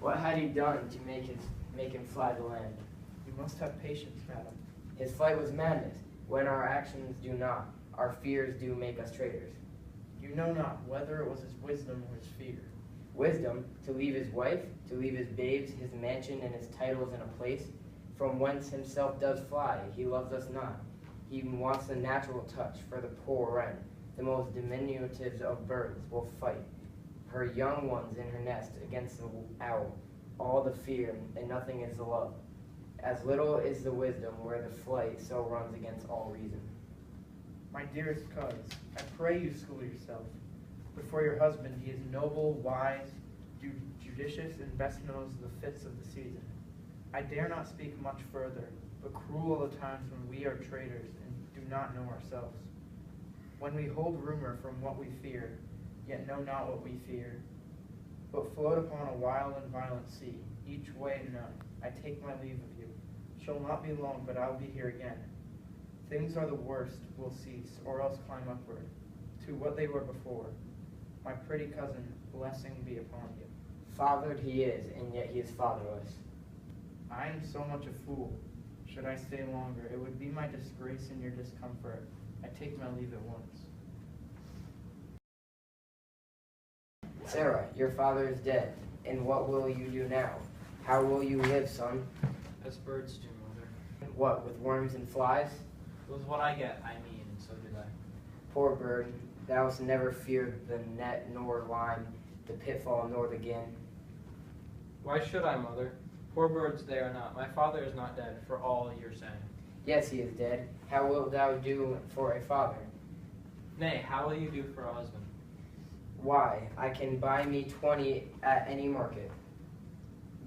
What had he done to make him fly the land? You must have patience, madam. His flight was madness. When our actions do not, our fears do make us traitors. You know not whether it was his wisdom or his fear. Wisdom, to leave his wife, to leave his babes, his mansion, and his titles in a place from whence himself does fly. He loves us not. He wants the natural touch for the poor wren. The most diminutives of birds will fight her young ones in her nest against the owl. All the fear, and nothing is the love. As little is the wisdom where the flight so runs against all reason. My dearest cuz, I pray you school yourself. Before your husband, he is noble, wise, judicious, and best knows the fits of the season. I dare not speak much further, but cruel are the times when we are traitors and do not know ourselves. When we hold rumor from what we fear, yet know not what we fear, but float upon a wild and violent sea, each way and none. I take my leave of you. Shall not be long, but I'll be here again. Things are the worst will cease, or else climb upward, to what they were before. My pretty cousin, blessing be upon you. Fathered he is, and yet he is fatherless. I am so much a fool. Should I stay longer, it would be my disgrace and your discomfort. I take my leave at once. Sarah, your father is dead, and what will you do now? How will you live, son? As birds do, mother. What, with worms and flies? With what I get, I mean, and so did I. Poor bird, thou hast never feared the net nor line, the pitfall nor the gin. Why should I, mother? Poor birds they are not. My father is not dead, for all you're saying. Yes, he is dead. How wilt thou do for a father? Nay, how will you do for a husband? Why, I can buy me 20 at any market.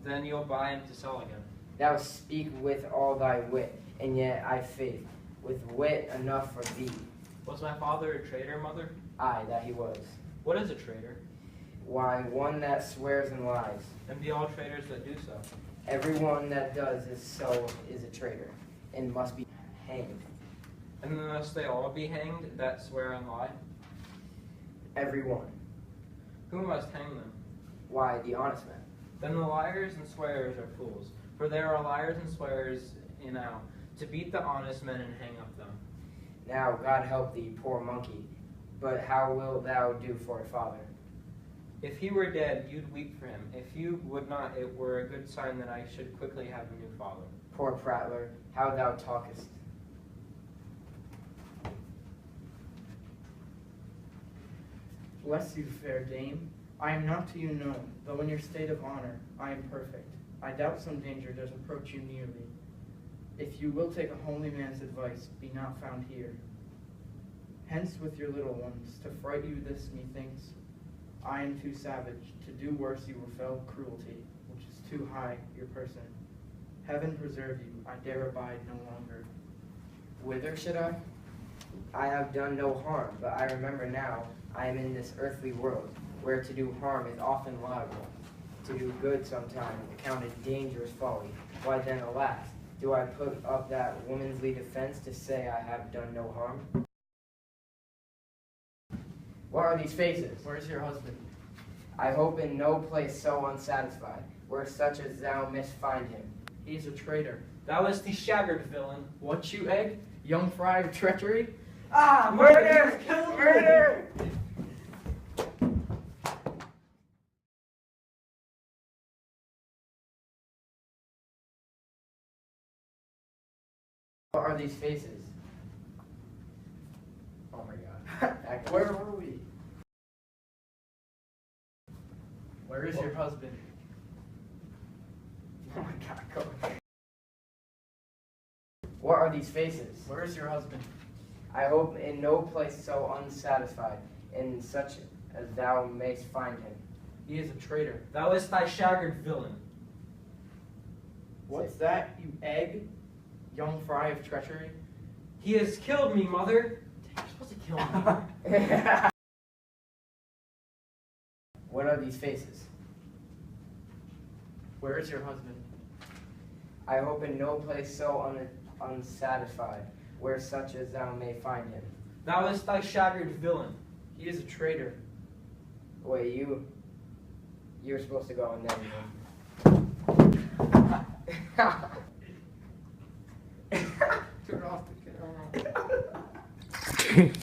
Then you'll buy him to sell again. Thou speak with all thy wit, and yet I faith, with wit enough for thee. Was my father a traitor, mother? Aye, that he was. What is a traitor? Why, one that swears and lies. And be all traitors that do so. Everyone that does so is a traitor, and must be hanged. And then must they all be hanged that swear and lie? Everyone. Who must hang them? Why, the honest man. Then the liars and swearers are fools, for there are liars and swearers enow, to beat the honest men and hang up them. Now, God help thee, poor monkey, but how wilt thou do for a father? If he were dead, you'd weep for him. If you would not, it were a good sign that I should quickly have a new father. Poor prattler, how thou talkest. Bless you, fair dame. I am not to you known, though in your state of honor I am perfect. I doubt some danger does approach you nearly. If you will take a homely man's advice, be not found here. Hence with your little ones, to fright you this methinks. I am too savage, to do worse you will fell cruelty, which is too high your person. Heaven preserve you, I dare abide no longer. Whither should I? I have done no harm, but I remember now I am in this earthly world, where to do harm is often laudable. To do good sometime accounted dangerous folly. Why then, alas, do I put up that womanly defense to say I have done no harm? What are these faces? Where's your husband? I hope in no place so unsatisfied, where such as thou mayst find him. He is a traitor. Thou is the shaggered villain. What you egg? Young fry of treachery? Ah, Murder! Kill me! Murder! What are these faces? Oh my god. Where were we? Where is your husband? Oh my god, go. What are these faces? Where is your husband? I hope in no place so unsatisfied, in such as thou mayst find him. He is a traitor. Thou is thy shaggered villain. What's that, you egg? Young fry of treachery? He has killed me, mother. You're supposed to kill me. What are these faces? Where is your husband? I hope in no place so unsatisfied, where such as thou may find him. Thou is thy shaggered villain. He is a traitor. Wait, you're supposed to go and then Turn off the camera.